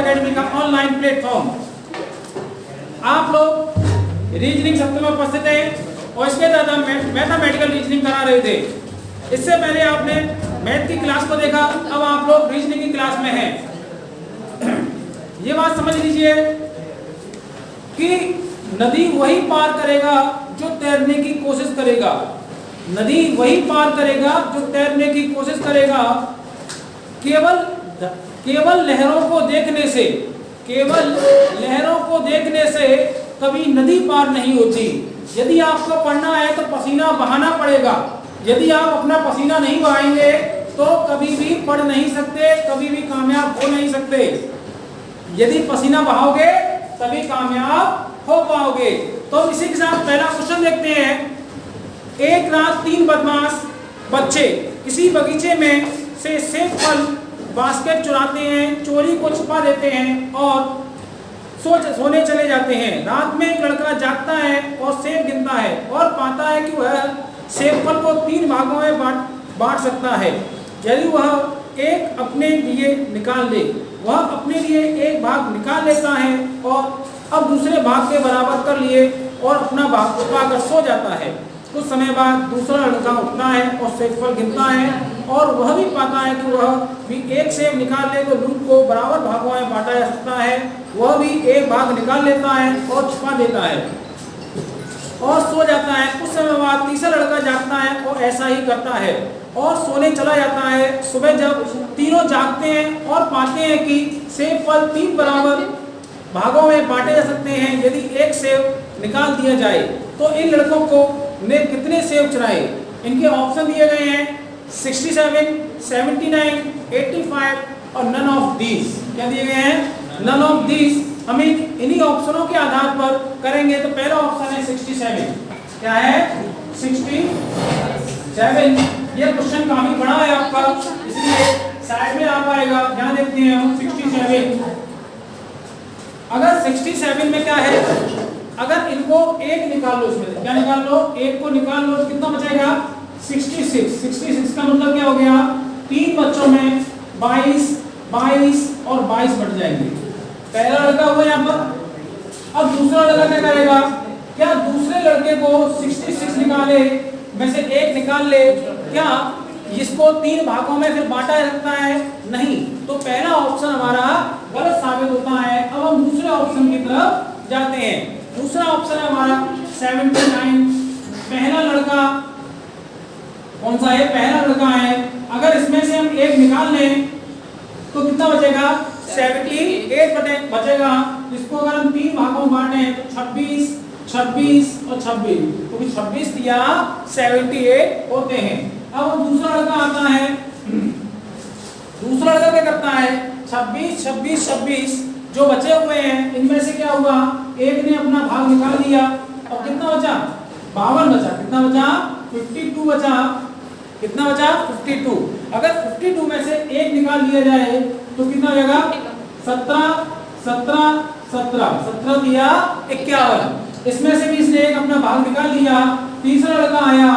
Academy का online platform. आप लोग रीजनिंग सप्ताह में उपस्थित हैं और इसके तहत हम मैथमेटिकल रीजनिंग करा रहे थे। इससे पहले आपने मैथ की क्लास को देखा, अब आप लोग रीजनिंग की क्लास में हैं। ये बात समझ लीजिए कि नदी वही पार करेगा जो तैरने की कोशिश करेगा। नदी वही पार करेगा जो तैरने की कोशिश करेगा। केवल लहरों को देखने से, केवल लहरों को देखने से कभी नदी पार नहीं होती। यदि आपको पढ़ना है तो पसीना बहाना पड़ेगा। यदि आप अपना पसीना नहीं बहाएंगे तो कभी भी पढ़ नहीं सकते, कभी भी कामयाब हो नहीं सकते। यदि पसीना बहाओगे तभी कामयाब हो पाओगे। तो इसी के साथ पहला क्वेश्चन देखते हैं। एक रात 3 बदमाश बच्चे किसी बगीचे में से सेब फल बास्केट चुराते हैं, चोरी को छुपा देते हैं और सोने चले जाते हैं। रात में एक लड़का जागता है और सेब गिनता है और पाता है कि वह सेब फल को 3 भागों में बांट सकता है। यदि वह एक अपने लिए निकाल ले, वह अपने लिए एक भाग निकाल लेता है और अब दूसरे भाग के बराबर कर लिए और अपना भाग छुपाकर सो जाता है। कुछ समय बाद दूसरा लड़का उठता है और सेब फल गिनता है और वह भी पाता है कि वह भी एक सेब निकाल ले तो लूट को बराबर भागों में बांटा जा सकता है। वह भी एक भाग निकाल लेता है और छुपा देता है और सो जाता है। कुछ समय बाद तीसरा लड़का जागता है और ऐसा ही करता है और सोने चला जाता है। सुबह जब तीनों जागते हैं और पाते हैं कि सेब फल 3 बराबर भागों में बांटे जा सकते हैं यदि एक सेब निकाल दिया जाए, तो इन लड़कों को ने कितने सेब चुराए? इनके ऑप्शन दिए गए हैं 67, 79, 85 और नन ऑफ दीज। क्या दिए गए हैं? None of these. हम इन्हीं ऑप्शनों के आधार पर करेंगे। तो पहला ऑप्शन है 67। क्या है? 67। ये क्वेश्चन काफी बड़ा है आपका, इसलिए साइड में आ पाएगा। यहाँ देखते हैं हम 67। अगर 67 में क्या है, अगर इनको एक निकाल लो, इसमें क्या निकाल लो? एक को निकाल लो, कितना बचेगा? 66। 66 का मतलब क्या हो गया? 3 बच्चों में 22, 22 और 22 बढ़ जाएंगे। पहला लड़का हुआ यहाँ पर। अब दूसरा लड़का क्या करेगा? क्या दूसरे लड़के को 66 निकाले में से एक निकाल ले, क्या इसको 3 भागों में फिर बांटा जा सकता है? नहीं। तो पहला ऑप्शन हमारा गलत साबित होता है। अब हम दूसरे ऑप्शन की तरफ जाते हैं। दूसरा ऑप्शन है हमारा 79। पहला लड़का कौन सा है? पहला लड़का है। अगर इसमें से हम एक निकाल लें तो कितना बचेगा? 78 बचेगा। इसको अगर हम 3 भागों में बांटें तो 26, 26 और 26, क्योंकि 26 या 78 होते हैं। अब दूसरा लड़का आता है। दूसरा लड़का क्या करता है? 26, 26, 26 जो बचे हुए हैं इनमें से क्या हुआ? एक ने अपना भाग निकाल लिया और कितना बचा? 52 बचा। कितना बचा? 52 बचा। कितना बचा? 52। अगर 52 में से एक निकाल लिया जाए तो कितना हो जाएगा? 17, 17, 17, 17 दिया 51। इसमें से भी इसने एक अपना भाग निकाल लिया। तीसरा लड़का आया,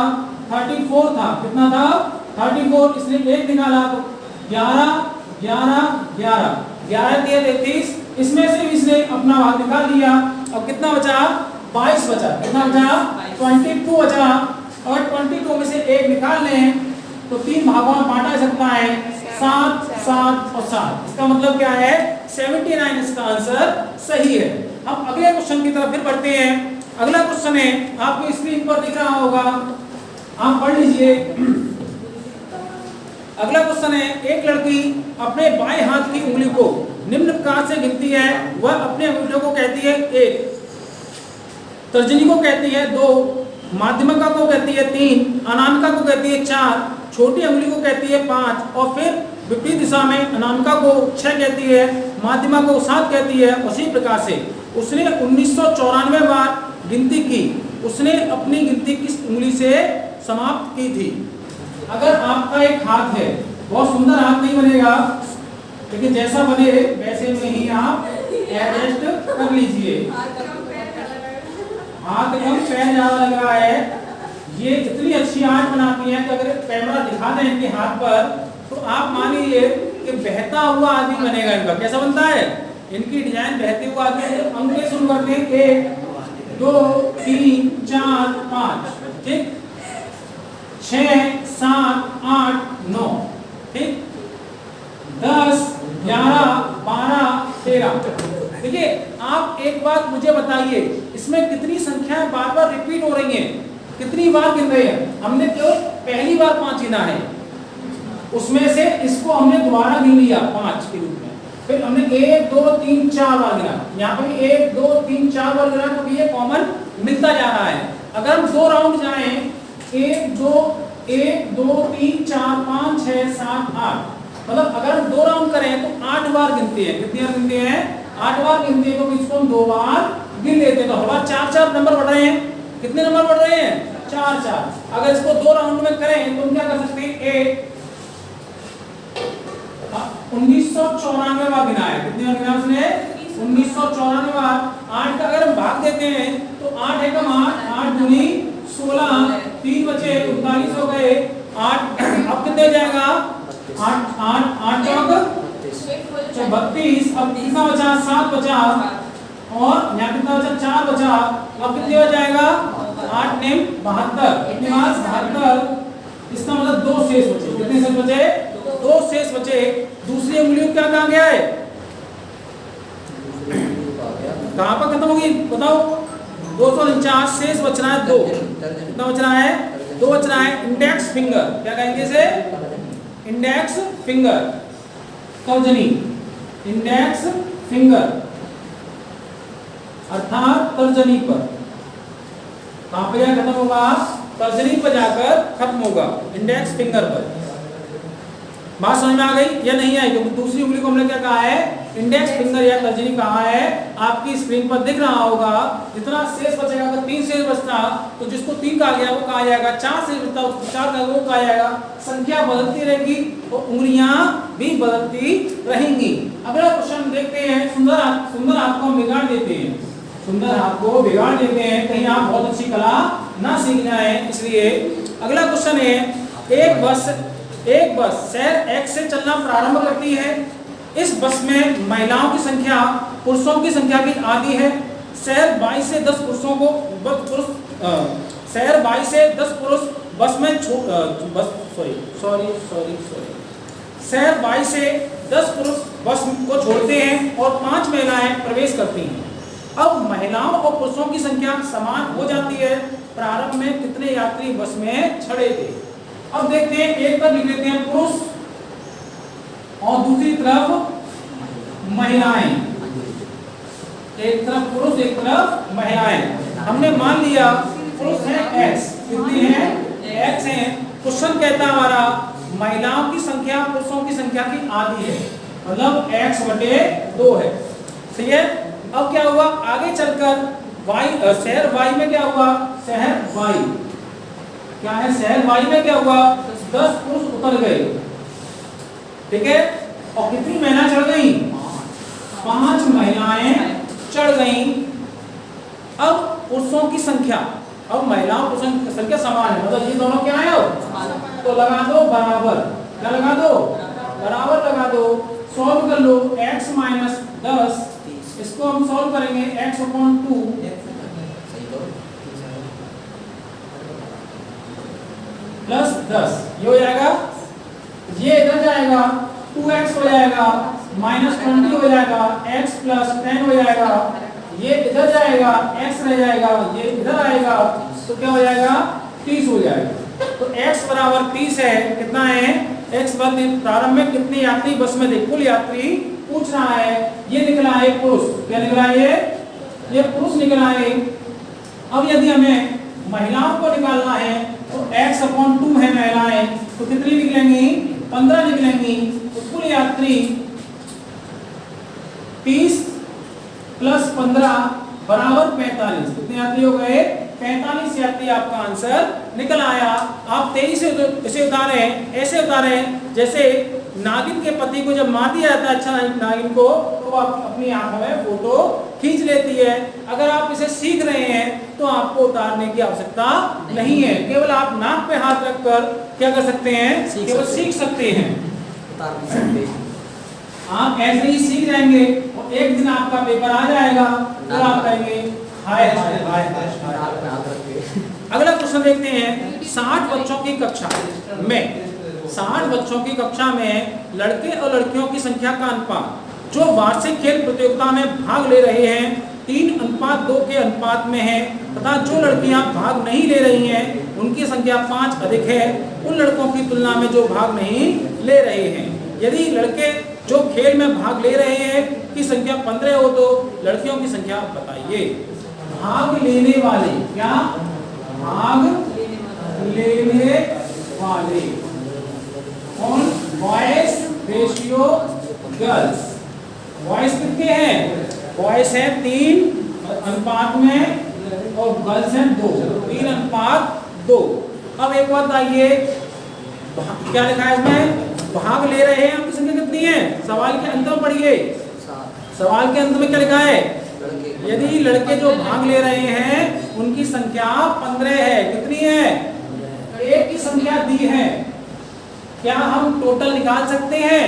34 था। कितना था? 34। इसने एक निकाला तो 11, 11, 11, 11 दिया 33। इसमें से भी इसने अपना भाग निकाल लिया। अब कितना बचा? 22 बचा। कितना बचा? 22 बचा। और 22 में से एक निकाल लें तो 3 भागों में बांटा जा सकता है, 7, 7 और 7। इसका मतलब क्या है? 79 इसका आंसर सही है। हम अगले क्वेश्चन की तरफ फिर बढ़ते हैं। अगला क्वेश्चन है, आपको स्क्रीन पर दिख रहा होगा, आप पढ़ लीजिए। अगला क्वेश्चन है, एक लड़की अपने बाएं हाथ की उंगली को निम्न प्रकार से गिनती है। वह अपने अंगूठे को कहती है 1, तर्जनी को कहती है 2, माध्यमिका को कहती है 3, अनामिका को कहती है 4, छोटी अंगुली को कहती है 5 और फिर विपरीत दिशा में अनामिका को 6 कहती है, माध्यमिका को 7 कहती है। उसी प्रकार से उसने 1994 बार गिनती की। उसने अपनी गिनती किस उंगली से समाप्त की थी? अगर आपका एक हाथ है, बहुत सुंदर हाथ नहीं बनेगा, लेकिन जैसा बने वैसे में ही आप एडजस्ट कर लीजिए। हाथ कम पैर ज्यादा लग रहा है। ये इतनी अच्छी आर्ट बनाती है कि अगर कैमरा दिखा दें इनके हाथ पर तो आप मान लीजिए कि बहता हुआ आदमी बनेगा इनका। कैसा बनता है? इनकी डिजाइन बहते हुए आगे अंक शुरू करते हैं 1 2 3 4 5, ठीक, 6 7 8 9, ठीक, 10 11 12 13। देखिए आप एक बात मुझे बताइए, इसमें कितनी संख्याएं बार बार रिपीट हो रही हैं, कितनी बार गिन रहे हैं? हमने केवल पहली बार 5 गिना है, उसमें से इसको हमने दोबारा गिन लिया 5 के रूप में, फिर हमने 1 2 3 4 बार गिना, यहाँ पे 1 2 3 4 बार गिना, तो ये कॉमन मिलता जा रहा है। अगर हम 2 राउंड जाएं 1 2 3 4 5 6 7 8, मतलब अगर हम 2 राउंड करें तो 8 बार गिनते हैं। कितनी बार गिनते हैं? 8 बार गिनते हैं, तो इसको हम 2 बार गिन लेते हैं, तो हमारे 4 नंबर बढ़ रहे हैं। कितने नंबर बढ़ रहे हैं? 4। अगर इसको 2 राउंड में करें तो हम क्या कर सकते हैं? 1994 बार गिना है। कितनी बार गिना उसने? 1994 बार। 8 का अगर हम भाग देते हैं तो 8 एकम 8, 8 दूनी 16, 3 बचे 39 हो गए। 8 अब कितने हो जाएगा? 8 8 8 चौक 32, अब 3 का बचा 7 बचा, और यहाँ कितना बचा? 4 बचा। अब कितने हो जाएगा? 8 नेम 72। कितने बार? 72। इसका मतलब 2 शेष बचे। कितने शेष बचे? 2 शेष बचे। दूसरी उंगलियों क्या कहा गया है? कहाँ पर खत्म होगी बताओ? 249 शेष बच रहा है 2। कितना बच रहा है? 2 बच रहा है। इंडेक्स फिंगर क्या कहेंगे इसे? इंडेक्स फिंगर, तर्जनी, इंडेक्स फिंगर अर्थात तर्जनी पर। कहां पे जाकर खत्म होगा? तर्जनी पर जाकर खत्म होगा, इंडेक्स फिंगर पर। बात समझ में आ गई या नहीं आई? क्योंकि दूसरी उंगली को हमने क्या कहा है? इंडेक्स फिंगर या तर्जनी कहा है। आपकी स्क्रीन पर दिख रहा होगा, जितना शेष बचेगा, अगर 3 शेष बचता तो जिसको 3 कहा गया वो कहा जाएगा, 4 शेष बचता उसको 4 का वो कहा जाएगा। संख्या बदलती रहेगी और उंगलियां भी बदलती रहेंगी। अगला क्वेश्चन देखते हैं। सुंदर हाथ को बिगाड़ देते हैं, सुंदर हाथ को बिगाड़ देते हैं, कहीं आप बहुत अच्छी कला ना सीख जाए, इसलिए अगला क्वेश्चन है, एक बस शहर एक्स से चलना प्रारंभ करती है। इस बस में महिलाओं की संख्या पुरुषों की संख्या की आधी है। शहर 22 से 10 पुरुषों को शहर 22 से 10 पुरुष बस में शहर 22 से 10 पुरुष बस को छोड़ते हैं और 5 महिलाएं प्रवेश करती हैं। अब महिलाओं और पुरुषों की संख्या समान हो जाती है। प्रारंभ में कितने यात्री बस में चढ़े थे? अब देखते हैं, एक तरफ लिख लेते हैं पुरुष और दूसरी तरफ महिलाएं। एक तरफ पुरुष एक तरफ महिलाएं। हमने मान लिया पुरुष है x, कितनी है? x है। क्वेश्चन कहता है हमारा महिलाओं की संख्या पुरुषों की संख्या की आधी है, मतलब x/2 है। सही है। अब क्या हुआ? आगे चलकर शहर y में क्या हुआ? शहर y क्या है? शहर y में क्या हुआ? 10 पुरुष उतर गए, ठीक है, और कितनी महिलाएं चढ़ गई? 5 महिलाएं चढ़ गई। अब पुरुषों की संख्या, अब महिलाओं पुरुषों की संख्या समान है, मतलब ये दोनों क्या है? तो लगा दो बराबर। क्या लगा दो? बराबर लगा दो। सॉल्व कर लो। x - 10, इसको हम सॉल्व करेंगे x/2 प्लस 10, ये हो जाएगा, ये इधर जाएगा, 2x हो जाएगा, -20 हो जाएगा, x + 10 हो जाएगा, ये इधर जाएगा, x रह जाएगा, ये इधर आएगा, तो क्या हो जाएगा? 30 हो जाएगा। तो x बराबर 30 है। कितना है? x बराबर प्रारंभ में कितने यात्री बस में थे? कुल यात्री पूछ रहा है। ये निकला है पुरुष। क्या निकला है? ये पुरुष निकला है। अब यदि हमें महिलाओं को निकालना है तो x/2 है महिलाएं, तो कितनी निकलेंगी? 15 निकलेंगी। तो कुल यात्री 30 + 15 बराबर 45। कितने यात्री हो गए? 45 यात्री आपका आंसर निकल आया। आप तेजी से इसे उतारे, ऐसे उतारे जैसे नागिन के पति को जब मार दिया जाता है, अच्छा नागिन को, तो आप अपनी आंखों में फोटो खींच लेती है। अगर आप इसे सीख रहे हैं तो आपको उतारने की आवश्यकता नहीं है, केवल आप नाक पे हाथ रखकर क्या कर सकते हैं? केवल सीख सकते हैं। आप ऐसे ही सीख जाएंगे और एक दिन आपका पेपर आ जाएगा तो आप कहेंगे हाय हाय हाय हाय। अगला क्वेश्चन देखते हैं 60 बच्चों की कक्षा में 60 बच्चों की कक्षा में लड़के और लड़कियों की संख्या का अनुपात जो वार्षिक खेल प्रतियोगिता में भाग ले रहे हैं 3:2 के अनुपात में है तथा जो लड़कियां भाग नहीं ले रही हैं उनकी संख्या 5 अधिक है उन लड़कों की तुलना में जो भाग नहीं ले रहे हैं। यदि लड़के जो खेल में भाग ले रहे हैं की संख्या 15 हो तो लड़कियों की संख्या बताइए। भाग लेने वाले, क्या भाग लेने वाले कौन? Boys ratio girls. बॉयज कितने हैं? बॉयज है 3 अनुपात में और गर्ल्स हैं 2, 3:2। अब एक बात आइए, क्या लिखा है इसमें? भाग ले रहे हैं, उनकी संख्या कितनी है? सवाल के अंत में पढ़िए, सवाल के अंत में क्या लिखा है? यदि लड़के जो भाग ले रहे हैं उनकी संख्या 15 है। कितनी है? एक की संख्या दी है। क्या हम टोटल निकाल सकते हैं?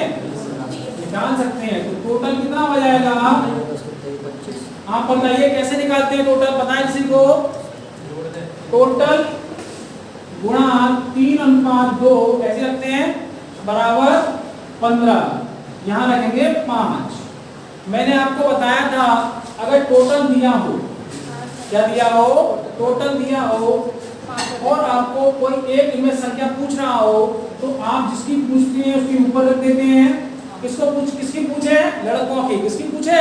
निकाल सकते हैं। तो टोटल कितना हो जाएगा? आप बताइए कैसे निकालते हैं टोटल? पता है किसी को? टोटल गुणा 3:2 कैसे रखते हैं? बराबर 15। यहाँ रखेंगे 5। मैंने आपको बताया था अगर टोटल दिया हो, क्या दिया हो? टोटल दिया हो और आपको कोई एक इनमें संख्या पूछ रहा हो तो आप जिसकी पूछते हैं उसके ऊपर रख देते हैं। किसकी पूछे? लड़कों की। किसकी पूछे?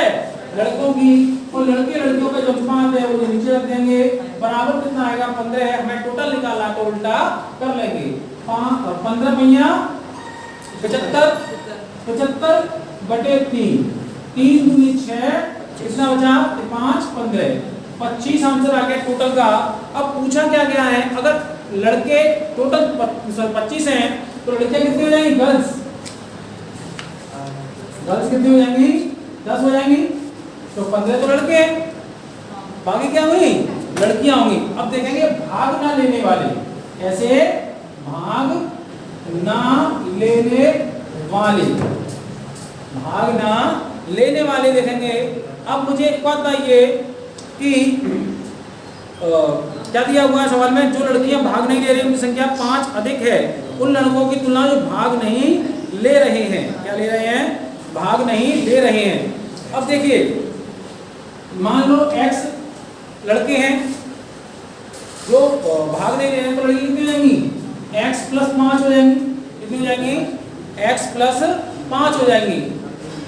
लड़कों की। और लड़के लड़कियों का जो अनुपात है वो नीचे रख देंगे। बराबर कितना आएगा? 15 है। हमें टोटल निकालना तो उल्टा कर लेंगे। 5 और 15 भैया 75 बटे 3, 3 दूनी 6, कितना बचा? 5 15, 25 आंसर आ गया टोटल का। अब पूछा क्या गया है? अगर लड़के टोटल 25 हैं तो लड़कियां कितनी हो जाएंगी? गर्ल्स कितनी हो जाएंगी? 10 हो जाएंगी। तो 15 तो लड़के, बाकी क्या हुई? लड़कियां होंगी। अब देखेंगे भाग ना लेने वाले। कैसे? भाग ना लेने वाले, भाग ना लेने वाले देखेंगे। अब मुझे एक बात बताइए कि क्या दिया हुआ है सवाल में? जो लड़कियां भाग नहीं ले रही उनकी संख्या 5 अधिक है उन लड़कों की तुलना जो भाग नहीं ले रहे हैं। क्या ले रहे हैं? भाग नहीं ले रहे हैं। अब देखिए, मान लो x लड़के हैं जो भाग नहीं ले रहे हैं तो लड़की कितनी हो जाएंगी? x + 5 हो जाएंगी। कितनी हो जाएंगी? x + 5 हो जाएंगी।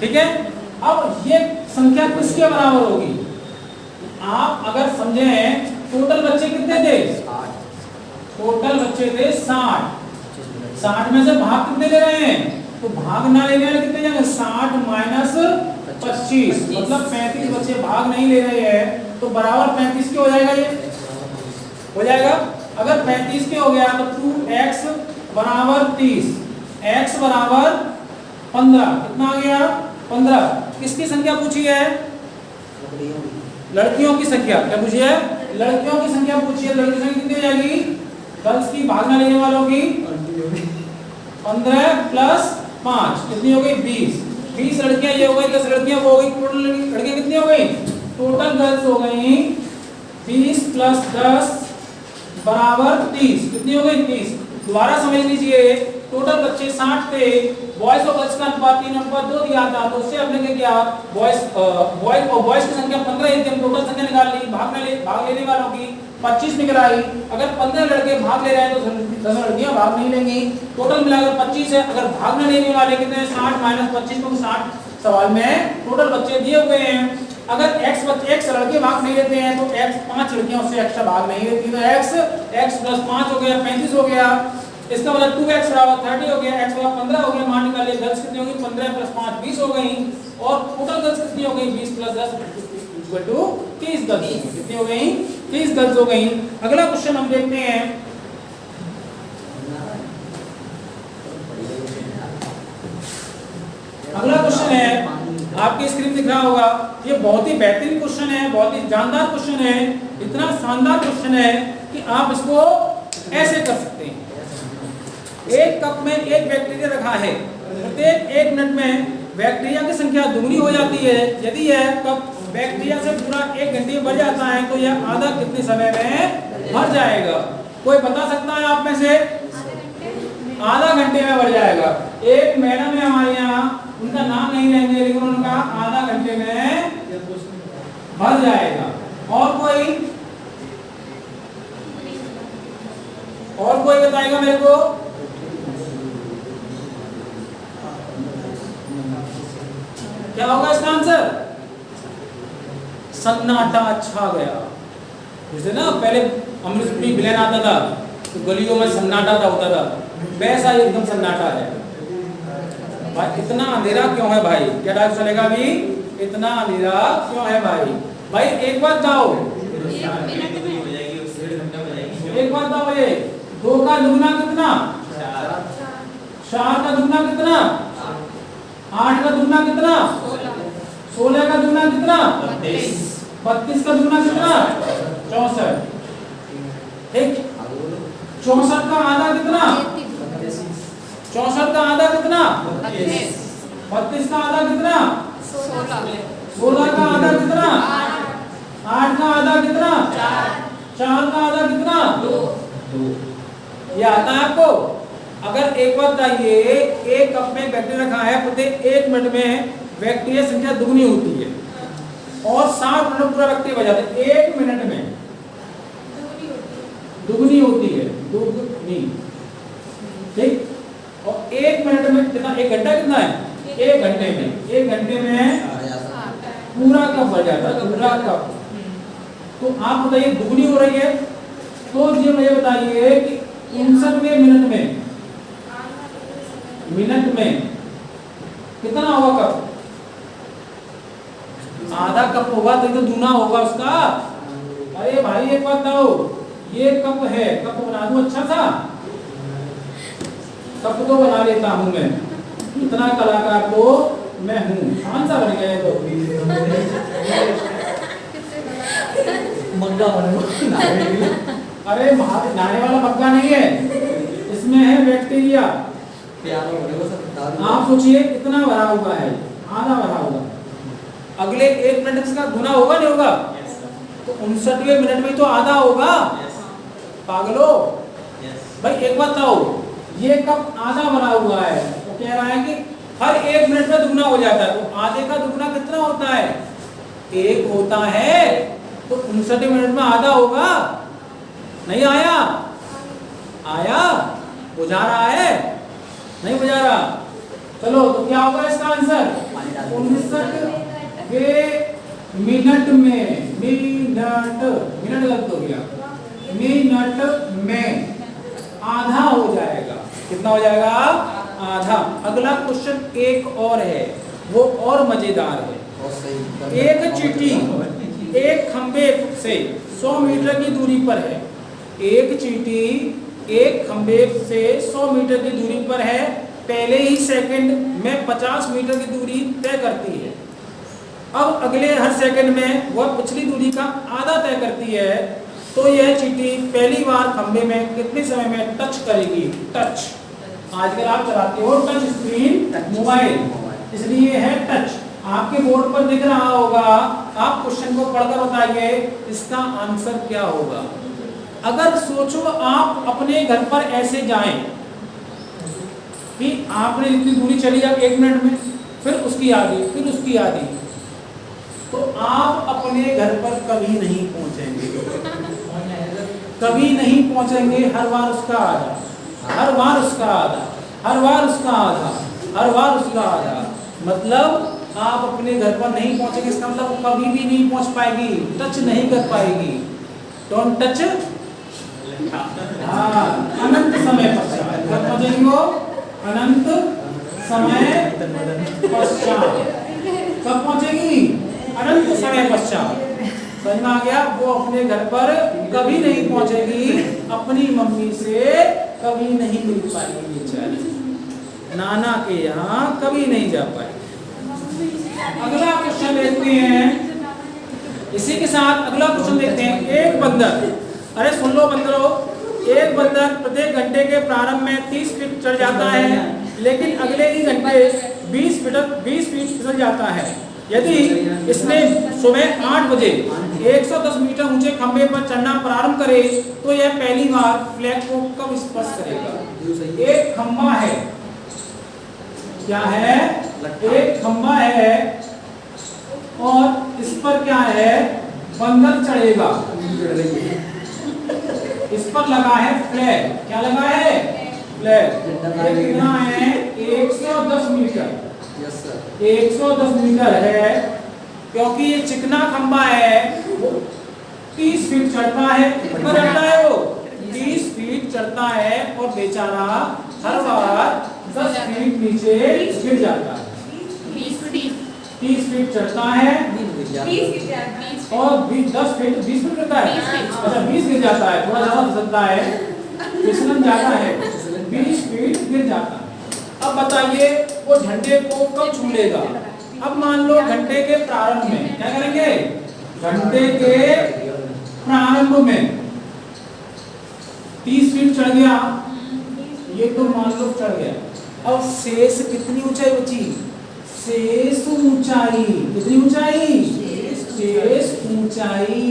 ठीक है। अब ये संख्या किसके बराबर होगी? आप अगर समझे टोटल बच्चे कितने थे? टोटल बच्चे थे 60। 60 में से भाग कितने ले रहे हैं? तो भाग ना लेने वाले कितने जाएंगे? 60 - 25 मतलब 35 बच्चे भाग नहीं ले रहे हैं तो बराबर 35 के हो जाएगा। ये हो जाएगा। अगर 35 के हो गया तो 2x = 30, x = 15। कितना आ गया? 15। किसकी संख्या पूछी है? लड़कियों की संख्या। क्या पूछी है? लड़कियों की संख्या पूछी है। लड़कियों की संख्या कितनी हो जाएगी? गर्ल्स की भाग ना लेने वालों की 15 + 5 कितनी हो गई? 20। 20 लड़कियां ये हो गई, 10 लड़कियां वो हो गई। टोटल लड़कियां कितनी हो गई? टोटल गर्ल्स हो गई 20 + 10 = 30। कितनी हो गई? 30। दोबारा समझ लीजिए, टोटल बच्चे 60 थे। बॉयज और गर्ल्स का अनुपात 3:2 दिया था तो उससे हमने क्या किया? बॉयज की संख्या 15 ही थी, हम टोटल संख्या निकाल ली। भाग लेने वालों की 25 निकल आई। अगर 15 लड़के भाग ले रहे हैं तो 10 लड़कियां भाग नहीं लेंगी। टोटल मिलाकर 25 है। अगर भाग न लेने वाले कितने? 60 - 25 तो 60 सवाल में टोटल बच्चे दिए हुए हैं। अगर x लड़के भाग नहीं लेते हैं तो x 5 लड़कियां उससे एक्स्ट्रा भाग नहीं लेती तो x + 5 हो गया, 35 हो गया। इसका मतलब 2x = 30 हो गया, x = 15 हो गया। मान निकालिए गर्ल्स कितनी होगी? 15 + 5 20 हो गई और टोटल गर्ल्स कितनी हो गई? 20 + 10 = 30 गर्ल्स। कितनी हो गई? 30 गर्ल्स हो गई। अगला क्वेश्चन हम देखते हैं। अगला क्वेश्चन है, आपकी स्क्रीन दिख रहा होगा। ये बहुत ही बेहतरीन क्वेश्चन है, बहुत ही जानदार क्वेश्चन है। इतना शानदार क्वेश्चन है कि आप इसको ऐसे कर सकते हैं। एक कप में एक बैक्टीरिया रखा है। प्रत्येक 1 मिनट में बैक्टीरिया की संख्या दुगनी हो जाती है। यदि यह कप बैक्टीरिया से पूरा 1 घंटे में भर जाता है तो यह आधा कितने समय में भर जाएगा? कोई बता सकता है आप में से? आधा घंटे में भर जाएगा। एक मैडम है हमारे यहाँ, उनका नाम नहीं लेंगे लेकिन उनका आधा घंटे में भर जाएगा। और कोई बताएगा मेरे को? क्या होगा इसका आंसर? सन्नाटा छा गया। जैसे ना पहले अमृतपुरी विलेन आता था तो गलियों में सन्नाटा होता था, वैसा एकदम सन्नाटा है भाई। इतना अंधेरा क्यों है भाई? क्या डाल चलेगा अभी? इतना अंधेरा क्यों है भाई? भाई एक बात बताओ, एक बात बताओ, ये 2 का दुगना कितना? 4 का दुगना कितना? 8 का दुगना कितना? 16 का दुगना कितना? 32 का दुगना कितना? 64। ठीक, 64 का आधा कितना? 64 का आधा कितना? 32 का आधा कितना? 16 का आधा कितना? 8 का आधा कितना? 4 का आधा कितना? 2। ये आता है आपको? अगर एक बात बताइए, एक कप में बैक्टीरिया रखा है, प्रत्येक 1 मिनट में बैक्टीरिया संख्या दुगनी होती है और 60 मिनट में पूरा बैक्टीरिया बन जाता है। 1 मिनट में दुगनी होती है, दुगनी। ठीक, और 1 मिनट में कितना? 1 घंटा कितना है? 1 घंटे में, 1 घंटे में पूरा कप भर जाता है, पूरा कप। तो आप बताइए दुगनी हो रही है, तो ये मुझे बताइए कि 59वें मिनट में कितना होगा कप? आधा कप होगा तो दूना होगा उसका। अरे भाई एक बात बताओ, ये कप है, कप बना दूं अच्छा सा? कप तो बना लेता हूं मैं, इतना कलाकार तो मैं हूँ। कौन सा बन गया तो? मग्गा बने। अरे नहाने वाला मग्गा नहीं है, इसमें है बैक्टीरिया। आप सोचिए कितना भरा हुआ है? आधा भरा हुआ। अगले 1 मिनट का गुना होगा नहीं होगा? तो 59वें मिनट में तो आधा होगा। पागलो भाई एक बात बताओ, ये कप आधा भरा हुआ है तो कह रहा है कि हर 1 मिनट में दुगना हो जाता है, तो आधे का दुगना कितना होता है? 1 होता है। तो 59 मिनट में आधा होगा। नहीं आया? आया? बुझा रहा है? नहीं बुझा रहा? चलो तो क्या होगा इसका आंसर? 59वें मिनट में, मिनट गलत हो गया, मिनट में आधा हो जाएगा। कितना हो जाएगा? आधा। अगला क्वेश्चन एक और है, वो और मजेदार है। एक चींटी एक खंबे से 100 मीटर की दूरी पर है। एक चींटी एक खंबे से 100 मीटर की दूरी पर है, पहले ही सेकंड में 50 मीटर की दूरी तय करती है। अब अगले हर सेकंड में वह पिछली दूरी का आधा तय करती है। तो यह चींटी पहली बार खंबे में कितने समय में टच करेगी? टच, आजकल आप चलाते हो टच स्क्रीन मोबाइल, इसलिए है टच। आपके बोर्ड पर दिख रहा होगा, आप क्वेश्चन को पढ़कर बताइए इसका आंसर क्या होगा। अगर सोचो आप अपने घर पर ऐसे जाएं कि आपने इतनी दूरी चली आप 1 मिनट में, फिर उसकी आधी, फिर उसकी आधी, तो आप अपने घर पर कभी नहीं पहुंचेंगे, कभी नहीं पहुंचेंगे। हर बार उसका आधा, हर बार उसका आधा, हर बार उसका आधा, हर बार उसका आधा। मतलब आप अपने घर पर नहीं पहुंचेंगे, इसका मतलब कभी भी नहीं पहुंच पाएगी, टच नहीं कर पाएगी। Don't touch. हाँ, अनंत समय पश्चात कब पहुंचेंगे वो? अनंत समय पश्चात। कब पहुंचेगी? अनंत समय पश्चात। समझ में आ गया? वो अपने घर पर कभी नहीं पहुंचेगी, अपनी मम्मी से कभी नहीं मिल पाएगी बेचारी, नाना के यहाँ कभी नहीं जा पाएगी। अगला क्वेश्चन देखते हैं, इसी के साथ अगला क्वेश्चन देखते हैं। एक बंदर, अरे सुन लो बंदरों, एक बंदर प्रत्येक घंटे के प्रारंभ में 30 फीट चढ़ जाता है, लेकिन अगले ही घंटे 20 फीट फिसल जाता है। यदि इसने सुबह 8 बजे 110 मीटर ऊंचे खंभे पर चढ़ना प्रारंभ करे तो यह पहली बार फ्लैग को कब स्पर्श करेगा? एक खंभा है, क्या है? एक खंभा है और इस पर क्या है? बंदर चढ़ेगा। इस पर लगा है फ्लैग। क्या लगा है? फ्लैग। कितना है? 110 मीटर। 110 मीटर है, क्योंकि ये चिकना खंबा है वो 30 फीट चढ़ता है। कितना चढ़ता है वो? 30 फीट चढ़ता है और बेचारा हर बार 10 फीट नीचे गिर जाता है। 30 फीट चढ़ता है और 10 फीट 20 फीट गिरता है। अच्छा 20 गिर जाता है, थोड़ा ज्यादा फिसलता है, फिसलन ज्यादा है, 20 फीट गिर जाता है। अब बताइए वो झंडे को कब छू लेगा? अब मान लो घंटे के प्रारंभ में। क्या करेंगे? घंटे के प्रारंभ में 30 फीट चढ़ गया, ये तो मान लो चढ़ गया। अब शेष कितनी ऊंचाई बची? शेष ऊंचाई कितनी ऊंचाई? शेष ऊंचाई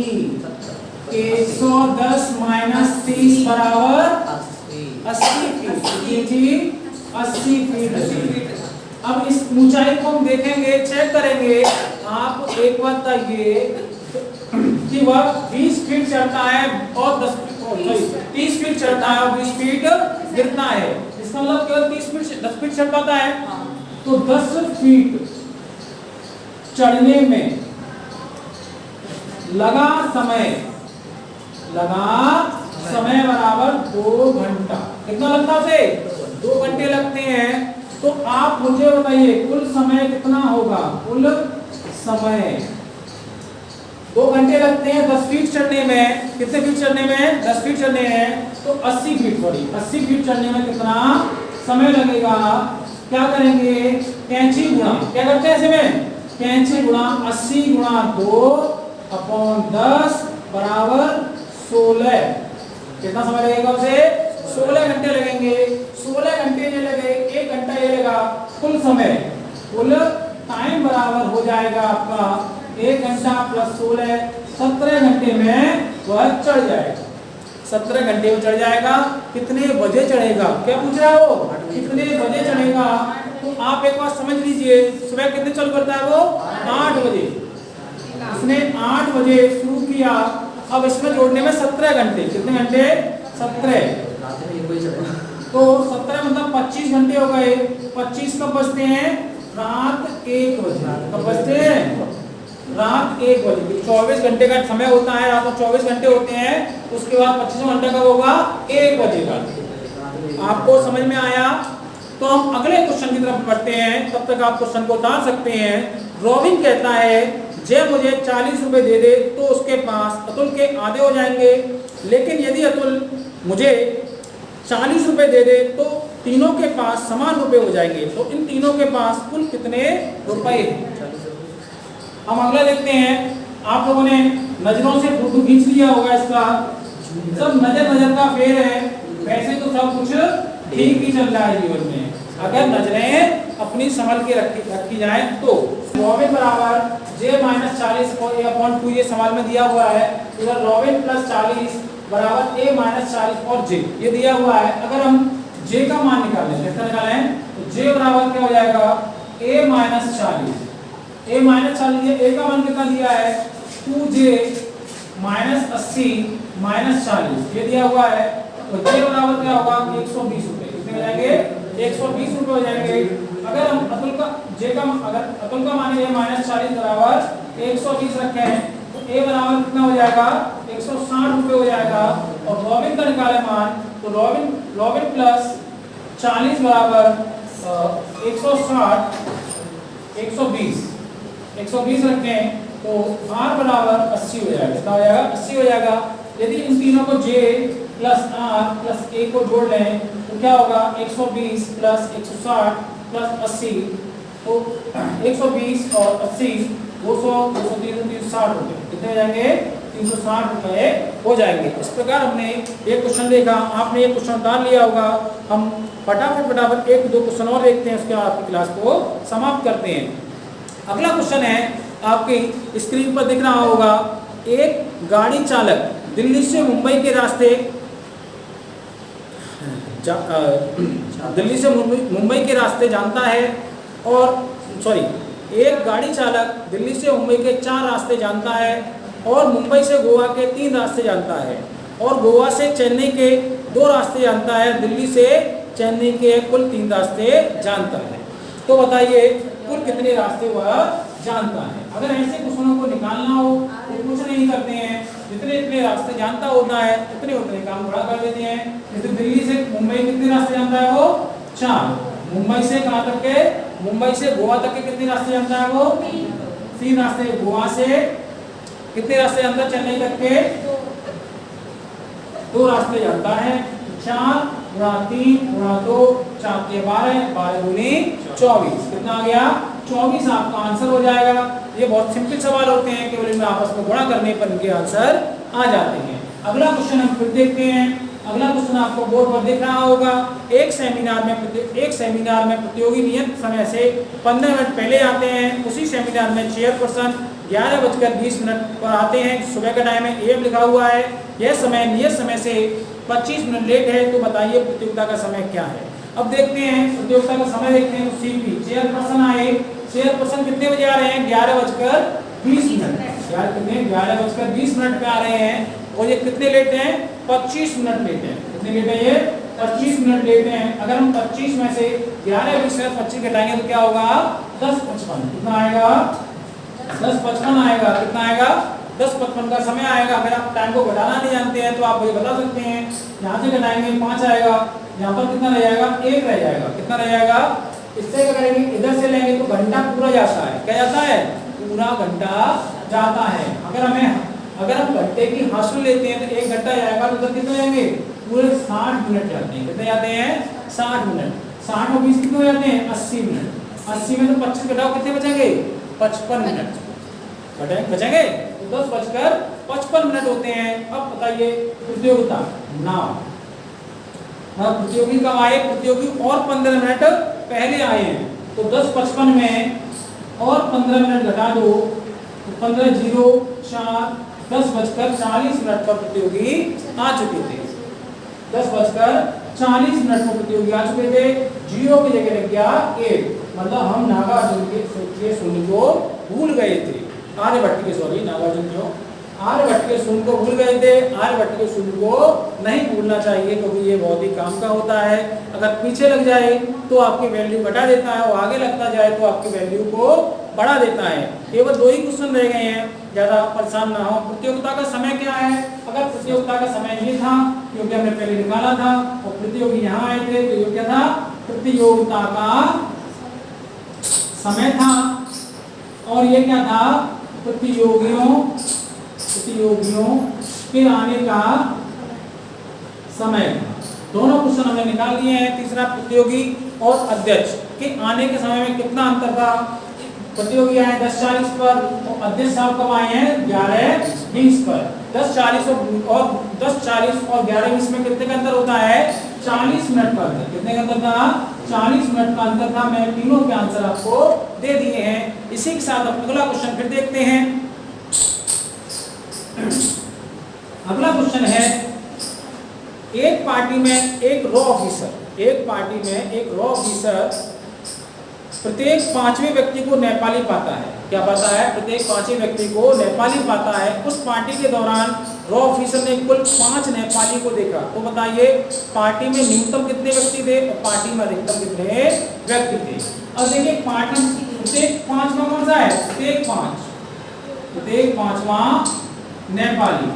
110 माइनस 30 बराबर 80 फीट। 80 फीट। अब इस ऊंचाई को हम देखेंगे, चेक करेंगे। आप एक बात बताइए कि वह 20 फीट चढ़ता है और 30 फीट चढ़ता है और 20 फीट गिरता है। इसका मतलब केवल 10 फीट चढ़ पाता है। तो 10 फीट चढ़ने में लगा समय बराबर 2 घंटा। कितना लगता है? 2 घंटे लगते हैं। तो आप मुझे बताइए कुल समय कितना होगा? कुल समय 2 घंटे लगते हैं 10 फीट चढ़ने में। कितने फीट चढ़ने में? 10 फीट चढ़ने हैं तो 80 फीट, सॉरी 80 फीट चढ़ने में कितना समय लगेगा? क्या करेंगे? कैंची गुणा। क्या करते हैं इसमें? कैंची गुणा 80 गुणा 2/10 बराबर 16। कितना समय लगेगा उसे? 16 घंटे लगेंगे। 16 घंटे ये लगे, 1 घंटा ये लगा। कुल समय, कुल टाइम बराबर हो जाएगा आपका 1 घंटा प्लस 16, 17 घंटे में वह चढ़ जाएगा। 17 घंटे में चढ़ जाएगा। कितने बजे चढ़ेगा? क्या पूछ रहा है वो? कितने बजे चढ़ेगा? तो आप एक बात समझ लीजिए, सुबह कितने चालू करता है वो? 8 बजे। उसने 8 बजे शुरू किया। अब इसमें जोड़ने में 17 घंटे। कितने घंटे? 17। तो 17 मतलब 25 घंटे हो गए। 25 कब बजते हैं? रात 1 बजे। कब बजते हैं? रात 1 बजे। 24 घंटे का समय होता है, रात में 24 घंटे होते हैं। उसके बाद 25वां घंटा कब होगा? 1 बजे का। आपको समझ में आया? तो हम अगले क्वेश्चन की तरफ बढ़ते हैं। तब तक आप क्वेश्चन को उतार सकते हैं। रॉबिन कहता है जय मुझे 40 रुपए दे दे तो उसके पास अतुल के आधे हो जाएंगे। लेकिन यदि अतुल मुझे 40 रुपए दे दे तो तीनों के पास समान रुपए हो जाएंगे। तो इन तीनों के पास कुल कितने रुपए? हम अगला देखते हैं। आप लोगों ने नजरों से फोटो खींच लिया होगा इसका। सब नजर का फेर है। वैसे तो सब कुछ ठीक ही चल रहा है जीवन में, अगर नजरें अपनी संभल के रखी जाए तो। रॉबिन बराबर j-40/2 ये सवाल में दिया हुआ है। इधर रॉबिन प्लस 40 बराबर a-40 और j ये दिया हुआ है। अगर हम j का मान निकालें, कितना निकालें? तो j बराबर क्या हो जाएगा? a-40। a-40 a का मान कितना दिया है? 2j -80 -40 ये दिया हुआ है। तो j बराबर क्या होगा? 120 रुपए। कितने हो जाएंगे? 120 रुपए हो जाएंगे। अगर हम अतुल का मान ये -40 बराबर 120 रखे हैं तो a बराबर कितना हो जाएगा? 160 रुपए हो जाएगा। और रॉबिन का निकाले मान तो रॉबिन प्लस 40 बराबर 160 120 रखें तो r बराबर 80 हो जाएगा। कितना हो जाएगा? 80 हो जाएगा। यदि इन तीनों को j plus r plus a को जोड़ लें तो क्या होगा? 120 प्लस 160 प्लस 80 तो 120 और 80 200 230 360 हो गए। कितने हो जाएंगे? 360 रुपए हो जाएंगे। इस प्रकार हमने एक क्वेश्चन देखा, आपने एक क्वेश्चन उतार लिया होगा। हम फटाफट एक दो क्वेश्चन और देखते हैं, उसके बाद आपकी क्लास को समाप्त करते हैं। अगला क्वेश्चन है, आपकी स्क्रीन पर दिख रहा होगा, एक गाड़ी चालक दिल्ली से मुंबई के रास्ते जानता है और एक गाड़ी चालक दिल्ली से मुंबई के 4 रास्ते जानता है और मुंबई से गोवा के 3 रास्ते जानता है और गोवा से चेन्नई के 2 रास्ते जानता है, दिल्ली से चेन्नई के कुल 3 रास्ते जानता है। तो बताइए कुल कितने रास्ते वह जानता है। अगर ऐसे क्वेश्चनों को निकालना हो तो कुछ नहीं करते हैं, जितने रास्ते जानता होता है उतने काम बड़ा कर देते हैं। जैसे दिल्ली से मुंबई कितने रास्ते जानता है वो 4, मुंबई से कहाँ तक के, मुंबई से गोवा तक के कितने रास्ते जानता है वो 3 रास्ते, गोवा से कितने रास्ते जानता है, चेन्नई तक के 2 रास्ते जानता है। 4 गुणा 3 गुणा 2 4 के 12, 12 दूनी 24, कितना आ गया 24 आपका आंसर हो जाएगा। ये बहुत सिंपल सवाल होते हैं, केवल इनमें आपस में गुणा करने पर इनके आंसर आ जाते हैं। अगला क्वेश्चन हम फिर देखते हैं। अगला क्वेश्चन आपको बोर्ड पर दिख रहा होगा, एक सेमिनार में प्रतियोगी नियत समय से 15 मिनट पहले आते हैं। उसी सेमिनार में चेयरपर्सन 11:20 पर आते हैं। सुबह का टाइम है, एम लिखा हुआ है। यह समय नियत समय से 25 मिनट लेट है, तो बताइए प्रतियोगिता का समय क्या है। अब देखते हैं प्रतियोगिता का समय, देखते हैं। सीपी चेयरपर्सन आए, चेयरपर्सन कितने बजे आ रहे हैं 11:20 कितने 11:20 पे आ रहे हैं और ये कितने लेट हैं 25 मिनट लेट हैं। कितने लेट है ये 25 मिनट लेट हैं। अगर हम 25 में से 11:20 में 25 घटाएंगे तो क्या होगा 10:55, कितना आएगा 10:55 आएगा। कितना आएगा 10:55 का समय आएगा। अगर आप टाइम को घटाना नहीं जानते हैं तो आप मुझे बता सकते हैं, यहाँ से घटाएंगे 5 आएगा, यहाँ पर कितना रह जाएगा 1 रह जाएगा। कितना रह जाएगा, इससे क्या करेंगे इधर से लेंगे तो घंटा पूरा जाता है। क्या जाता है पूरा घंटा जाता है। अगर हम घंटे की हासिल लेते हैं तो 1 घंटा जाएगा, तो उधर कितने जाएंगे पूरे 60 मिनट जाते हैं। कितने जाते हैं 60 मिनट। 60 और 20 कितने हो जाते हैं 80 मिनट। 80 में तो 25 घटाओ, कितने बचेंगे 55 मिनट बचेंगे। 10:55 मिनट होते हैं। अब बताइए प्रतियोगिता नाम, प्रतियोगी कब आए, प्रतियोगी और 15 मिनट पहले आए हैं। तो 10:55 में और 15 मिनट घटा दो तो 15 0 4 10:40 पर प्रतियोगी आ चुके थे। 10:40 पर प्रतियोगी आ चुके थे। 0 की जगह लग गया 1, मतलब हम नागार्जुन के शून्य को भूल गए थे। आर्यभट्ट के शून्य को भूल गए थे। आर्यभट्ट के शून्य को नहीं भूलना चाहिए, क्योंकि ये बहुत ही काम का होता है। अगर पीछे लग जाए तो आपकी वैल्यू घटा देता है और आगे लगता जाए तो आपकी वैल्यू को बढ़ा देता है। केवल 2 ही क्वेश्चन रह गए हैं, ज़्यादा परेशान ना हो। प्रतियोगिता का समय क्या है, अगर प्रतियोगिता का समय ये था क्योंकि हमने पहले निकाला था और प्रतियोगी यहाँ आए थे, तो ये क्या था प्रतियोगिता का समय था। और ये क्या था प्रतियोगियों के आने का समय। दोनों क्वेश्चन हमने निकाल दिए हैं। तीसरा प्रतियोगी और अध्यक्ष के आने के समय में कितना अंतर था। प्रतियोगी आए 10:40 पर और अध्यक्ष साहब कब आए हैं 11:20 पर। 10:40 और 11:20 में कितने का अंतर होता है 40 मिनट का अंतर। कितने का अंतर था 40 मिनट का अंतर था। मैं तीनों के आंसर आपको दे दिए हैं। इसी के साथ अगला क्वेश्चन फिर देखते हैं। अगला क्वेश्चन है, एक पार्टी में एक रॉ ऑफिसर प्रत्येक 5वें व्यक्ति को नेपाली पाता है। क्या पाता है, प्रत्येक 5वें व्यक्ति को नेपाली पाता है। उस पार्टी के दौरान रॉ ऑफिसर ने कुल 5 नेपाली को देखा। तो बताइए पार्टी में न्यूनतम कितने व्यक्ति थे और पार्टी में अधिकतम कितने व्यक्ति थे। अब देखिए पार्टी प्रत्येक 5वां कौन सा है, प्रत्येक 5वां नेपाली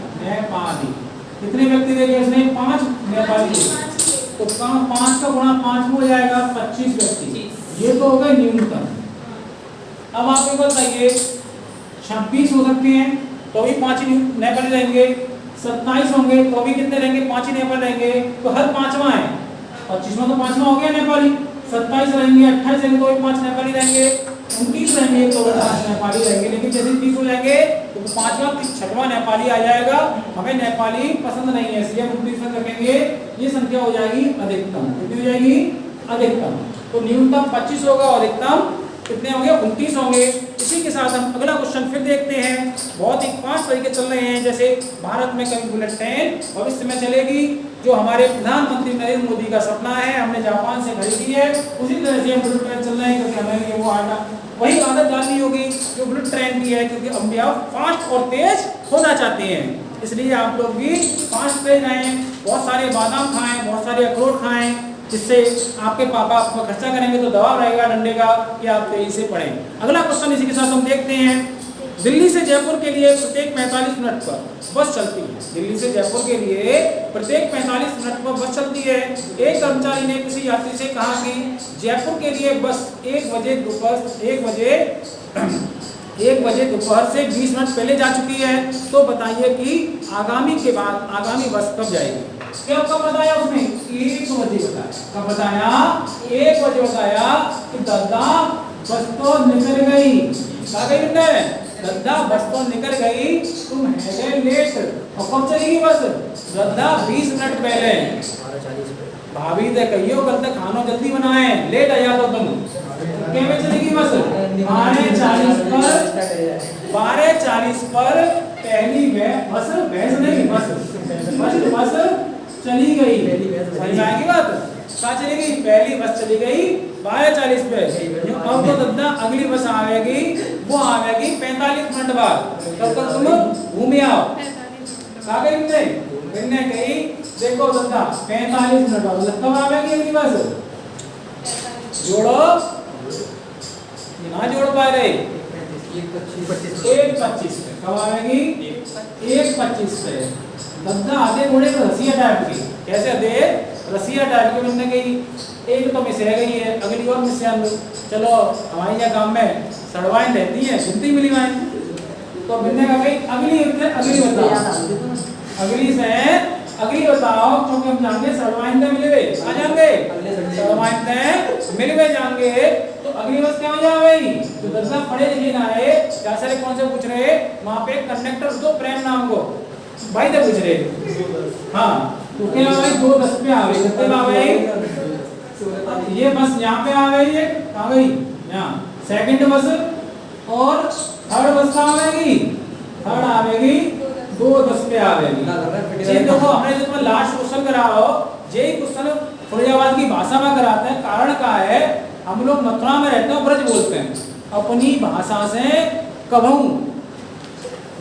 कितने व्यक्ति देखे उसने 5 नेपाली देखे। तो 5 का गुणा 5 हो जाएगा 25 व्यक्ति। ये तो हो गए न्यूनतम। अब आप एक बताइए 26 हो सकते हैं तो भी 5 ही नेपाली रहेंगे। 27 होंगे तो भी कितने रहेंगे 5 ही नेपाली रहेंगे। तो हर 5वां है 25 में तो 5वां हो गया नेपाली। 27 रहेंगे 28 रहेंगे तो भी 5 नेपाली रहेंगे। 29 रहेंगे तो 5 नेपाली रहेंगे। लेकिन जैसे 30 हो जाएंगे तो तो 5वां 6वां नेपाली आ जाएगा। हमें नेपाली पसंद नहीं है इसलिए हम 29 में रखेंगे। ये संख्या हो जाएगी अधिकतम। कितनी हो जाएगी? अधिकतम। तो न्यूनतम 25 होगा और अधिकतम कितने होंगे? 29 होंगे। इसी के साथ हम अगला क्वेश्चन फिर देखते हैं। बहुत ही 5 तरीके चल रहे हैं। जैसे भारत में कभी बुलेट ट्रेन भविष्य में चलेगी, जो हमारे प्रधानमंत्री नरेंद्र मोदी का सपना है, हमने जापान से खरीदी है। उसी तरह से हम बुलेट ट्रेन चल रहे हैं क्योंकि हमें वो आना वही आदत डालनी होगी जो बुलेट ट्रेन की है, क्योंकि हम आप फास्ट और तेज होना चाहते हैं। इसलिए आप लोग भी फास्ट तेज रहें, बहुत सारे बादाम खाएं, बहुत सारे अखरोट खाएं, जिससे आपके पापा आपको खर्चा करेंगे तो दबाव रहेगा डंडे का कि आप तेजी से पढ़ें। अगला क्वेश्चन इसी के साथ हम देखते हैं। दिल्ली से जयपुर के लिए प्रत्येक 45 मिनट पर बस चलती है। दिल्ली से जयपुर के लिए प्रत्येक 45 मिनट पर बस चलती है। एक कर्मचारी ने किसी यात्री से कहा कि जयपुर के लिए बस 1 बजे दोपहर से 20 मिनट पहले जा चुकी है। तो बताइए कि आगामी बस कब जाएगी? क्या कब बताया उसने? 1 बजे बताया। कब बताया? 1 बजे बताया कि दादा बस तो निकल गई। कहा गई बेटे? दादा बस तो निकल गई, तुम है लेट। और कब चलेगी बस? दादा 20 मिनट पहले। भाभी से कहियो कल तक खाना जल्दी बनाए, लेट आ जाओ तुम। क्या में चलेगी बस? 12:40 पर पहली बस चली गई। समझ में आएगी बात? कहाँ चली गई? पहली बस चली गई 12:40 पे। अब तो दादा अगली बस आवेगी, वो आवेगी 45 मिनट बाद। तब तक तुम घूम आओ। कहाँ गई तुमने कही देखो दादा 45 मिनट बाद कब आवेगी अगली बस? जोड़ो, ना जोड़ पा रहे। 1:25 पे कब आवेगी? 1:25 पे। दादा आधे घोड़े को रसिया टाइप की। कैसे आधे? रसिया टाइप की। मैंने कही एक तो मिस रह गई है, अगली और मिस चलो हमारे यहाँ गांव में सड़वाएं रहती हैं, सुनती मिली वाएं। तो बिन्ने का गई अगली बताओ क्योंकि हम जाएंगे सड़वाएं मिले आ जाएंगे, सड़वाएं मिले जाएंगे। तो अगली बस क्या हो जाएगी? तो दर्शा पढ़े लिखे ना है, जैसे कौन से पूछ रहे वहां पे कंडक्टर तो प्रेम नाम को भाई से पूछ रहे। हाँ तो क्या भाई 2:10 पे आ गई। कितने आ गई? ये बस यहाँ पे आ गई है, आ गई यहाँ। सेकंड बस और थर्ड बस कहाँ आएगी? थर्ड आएगी 2:10 पे आएगी। ये देखो हमने जो लास्ट क्वेश्चन करा हो, यही क्वेश्चन फरीदाबाद की भाषा में कराते हैं। कारण क्या है? हम लोग मथुरा में रहते हैं, ब्रज बोलते हैं। अपनी भाषा से कभू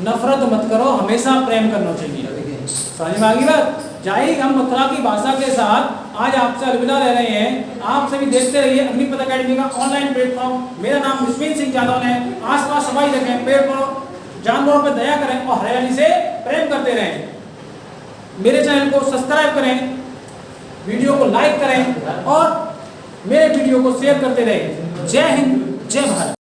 नफरत मत करो, हमेशा प्रेम करना चाहिए। समझ में आ गई बात? जाए हम मथुरा की भाषा के साथ आज आपसे अलविदा ले रहे हैं। आप सभी देखते रहिए अग्निपथ अकेडमी का ऑनलाइन प्लेटफॉर्म। मेरा नाम विश्वेंद्र सिंह यादव है। आसपास सफाई रखें, पेड़ पर जानवरों पर दया करें और हरियाली से प्रेम करते रहें। मेरे चैनल को सब्सक्राइब करें, वीडियो को लाइक करें और मेरे वीडियो को शेयर करते रहें। जय हिंद, जय भारत।